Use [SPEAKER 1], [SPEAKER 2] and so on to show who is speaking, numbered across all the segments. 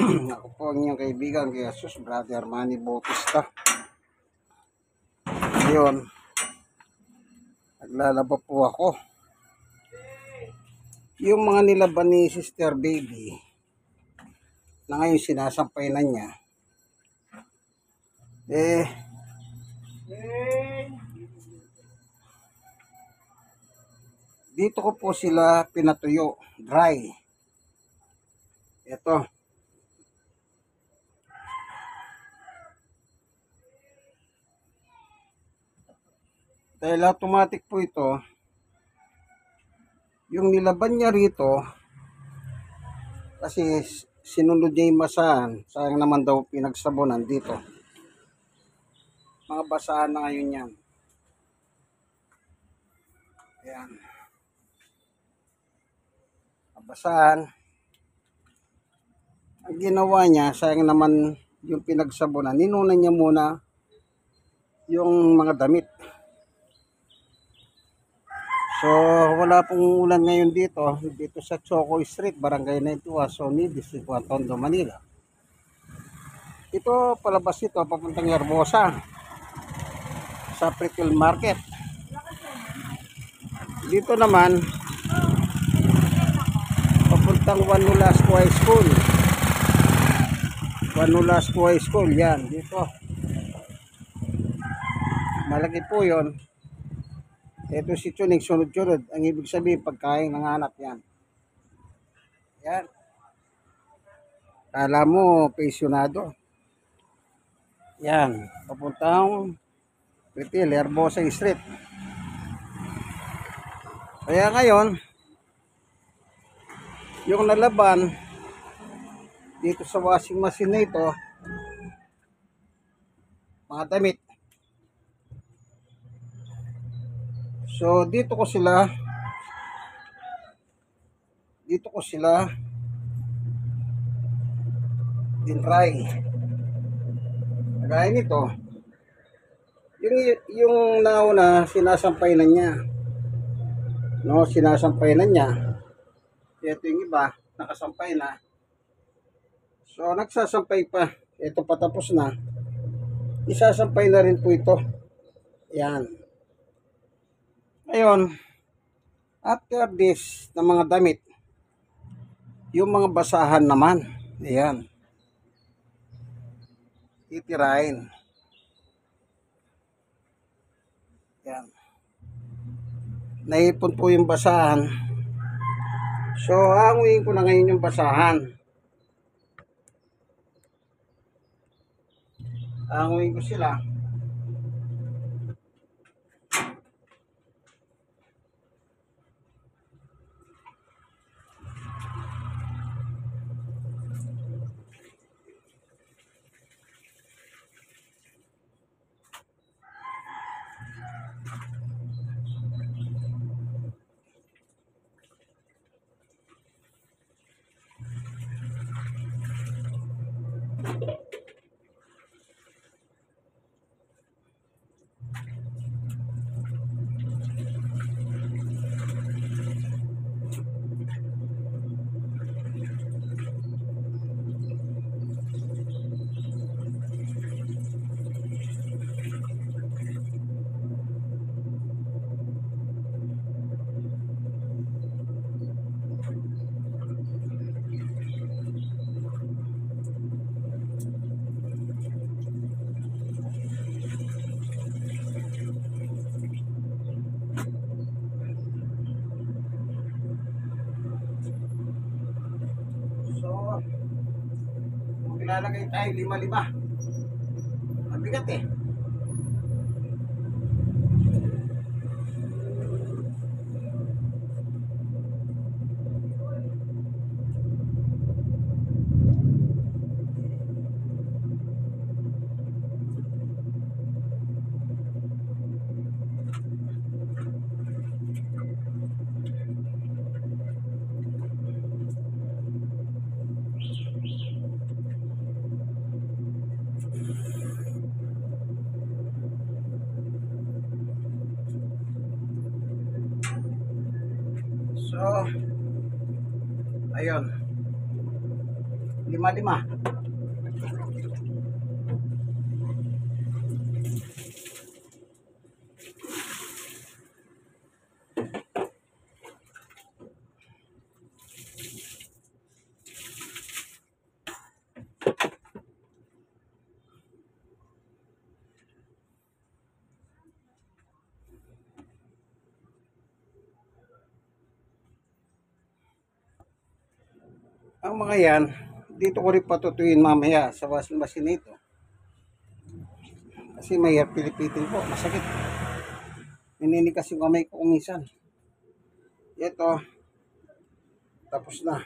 [SPEAKER 1] Ako po ang inyong kaibigan kay Jesus, Brother Manny Bautista. Ngayon, naglalaba po ako. Yung mga nilaban ni Sister Baby na ngayon sinasampay na niya, dito ko po sila pinatuyo, dry. Ito. Dahil automatic po ito, yung nilaban niya rito, kasi sinunod niya yung basahan, sayang naman daw pinagsabunan dito. Mga basahan na ngayon yan. Ayan. Basahan. Ang ginawa niya, sayang naman yung pinagsabunan, ninunan niya muna yung mga damit. So, wala pong ulan ngayon dito sa Choco Street, Barangay 91, Sony, District 1, Tondo, Manila. Ito, palabas ito, papuntang Hermosa, sa Prickle Market. Dito naman, papuntang Wanulasco High School. Wanulasco High School, yan, dito. Malaki po yun. Ito si Tuning, sunod-sunod. Ang ibig sabihin, pagkain ng hanap yan. Yan. Kala mo, pensyonado. Yan. Papuntang Pritil, Hermosa Street. Kaya ngayon, yung nalaban, dito sa washing machine na ito, mga damit. So, dito ko sila dinry. Kagaya nito, yung nauna, sinasampay na niya. No, sinasampay na niya. Ito yung iba, nakasampay na. So, nagsasampay pa. Ito patapos na. Isasampay na rin po ito. Yan. Ngayon, after this, ng mga damit, yung mga basahan naman, ayan, titirain. Yan. Naipon po yung basahan. So, hanguin ko na ngayon yung basahan. Hanguin ko sila. So, ilalagay tayo 5-5. Mabigat eh. So, ayun. Lima-lima. Ang mga yan, dito ko rin patutuyin mamaya sa washing machine nito. Kasi may pilipitin po, masakit. Nininigas yung kamay ko kumisan. Ito, tapos na.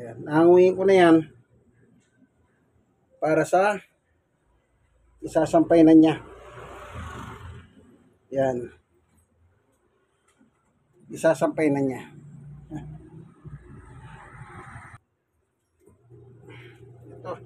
[SPEAKER 1] Yan, nahanguin ko na yan para sa isasampay na niya. Yan. Isasampay na niya. Ito.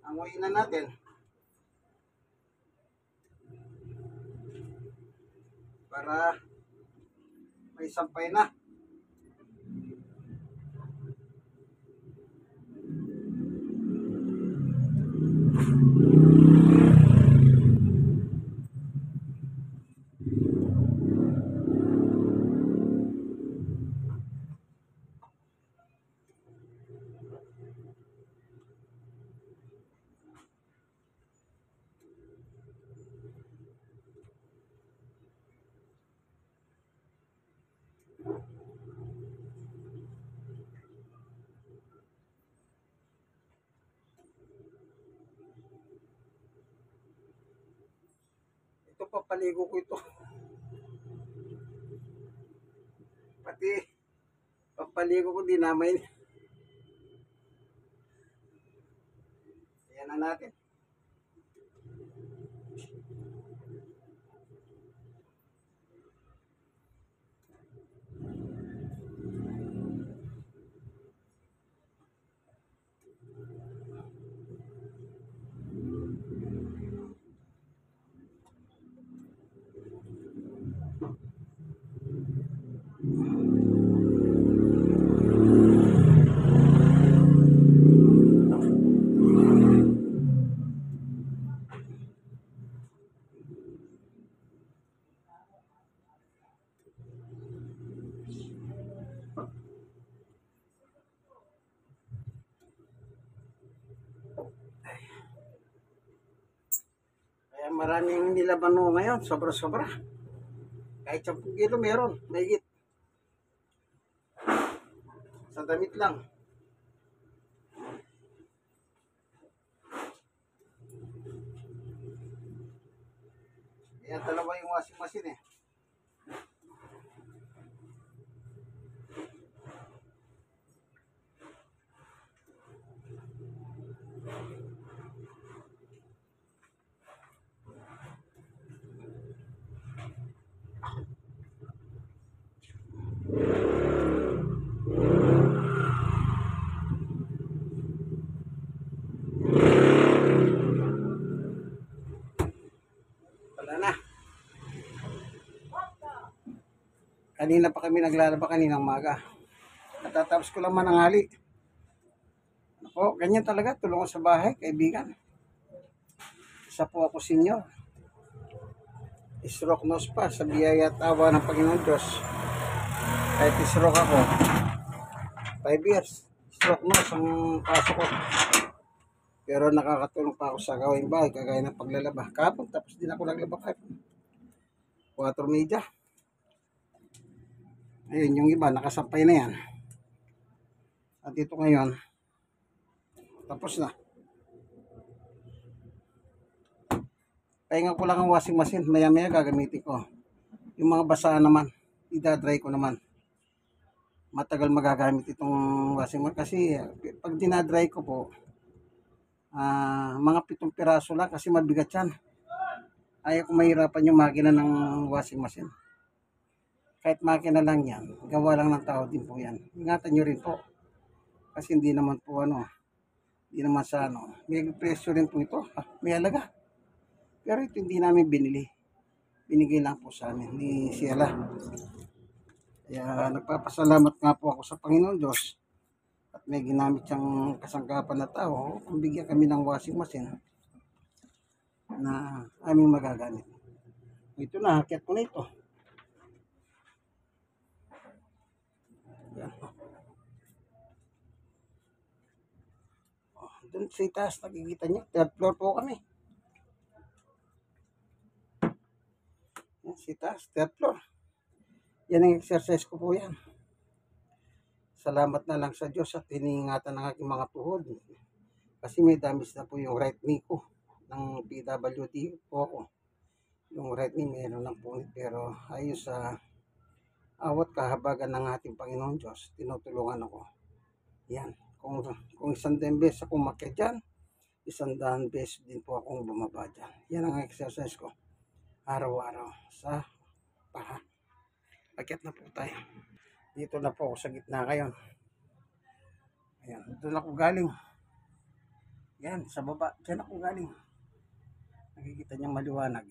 [SPEAKER 1] Hanguin na natin. Para may sampay na. Ito papaligo ko ito. Pati papaligo ko dinamay. Ayan na natin. Kaya maraming nilaban mo ngayon, sobra-sobra. Kahit 10 kilo meron, mahigit. Sa damit lang. Kaya dalawa yung washing machine eh. Wala na. Kanina pa kami naglalaba kaninang umaga. Natatapos ko lang mananghali. Ako, ganyan talaga. Tulungan sa bahay, kaibigan. Isa po ako senior. Stroke nose pa sa biyaya at awa ng Panginoon Diyos. Kahit stroke ako, 5 years. Stroke nose ang kaso ko. Pero nakakatulong pa ako sa gawaing bahay, kagaya ng paglalaba. Kapag tapos din ako naglaba kahit 4:30. Ayun, yung iba, nakasampay na yan. At ito ngayon, tapos na. Pahinga ko lang ang washing machine. Maya-maya gagamitin ko. Yung mga basa naman, idadry ko naman. Matagal magagamit itong washing machine. Kasi pag dinadry ko po, mga 7 piraso lang kasi mabigat yan. Ayaw ko mahirapan yung makina ng washing machine. Kahit makina lang yan, gawa lang ng tao din po yan. Ingatan nyo rin po. Kasi hindi naman po hindi naman sa may presyo rin po ito. May halaga. Pero ito hindi namin binili. binigay lang po sa amin ni Sheila. Kaya nagpapasalamat nga po ako sa Panginoon Diyos at may ginamit siyang kasangkapan na tao kung bigyan kami ng washing machine na aming magagamit. Ito na, hakyat ko na ito. Yan. Doon sa itaas, nakikita niyo, third floor po kami. Yan, sa itaas, third floor. Yan ang exercise ko po yan. Salamat na lang sa Diyos at iniingatan ng aking mga tuhod. Kasi may damage na po yung right knee ko. Ng PWD po ako. Yung right knee meron ng punit pero ayos sa awat kahabagan ng ating Panginoon Diyos, tinutulungan ako. Yan. Kung 100 beses ako umakyat dyan, 100 beses din po akong bumaba dyan. Yan ang exercise ko. Araw-araw sa paha. Akyat na po tayo. Dito na po ako sa gitna ngayon. Ayan. Doon ako galing. Yan. Sa baba. Diyan ako galing. Nakikita niyang maliwanag.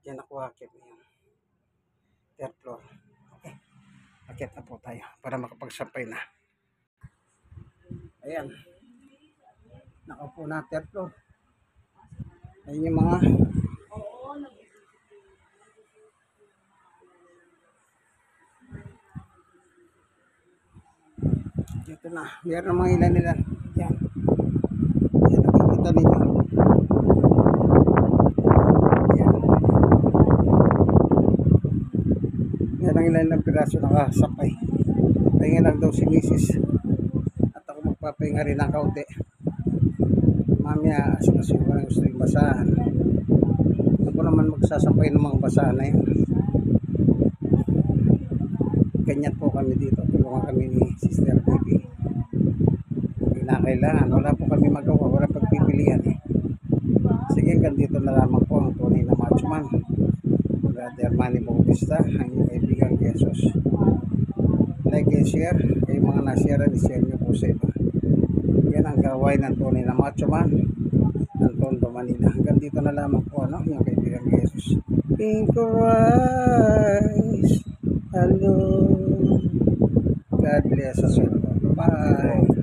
[SPEAKER 1] Diyan ako akyat ngayon. Third floor. Okay. Akyat na po tayo para makapagsampay na. Ayan. Nakaupo na third floor. Ayun yung mga dito na. Meron mga ilan. Yan. Yan nakikita ninyo. Yan. Yan ang ilan ng piraso nakasampay. Pahinga lang daw si Mrs. At ako magpapahinga rin ng kaunti. Mamaya, asin-asin ko lang gusto yung basahan. Ako naman magsasampay ng mga basahan na yun. Ganyan po kami dito. Tulungan kami ni Sister Baby. Hindi na kailangan. Wala po kami magawa. Wala pagpipilian eh. Sige, hanggang dito na lamang po ang tunay na macho man. Brother Manny Bautista, ang inyong kaibigan Jesus. Like and share. Kayo mga na-share, i-share nyo po sa iba. Yan ang gaway ng tunay na macho man ng Tondo, Manila. Hanggang dito na lamang po yung kaibigan Jesus. Pink eyes. Hello. God bless us all. Bye.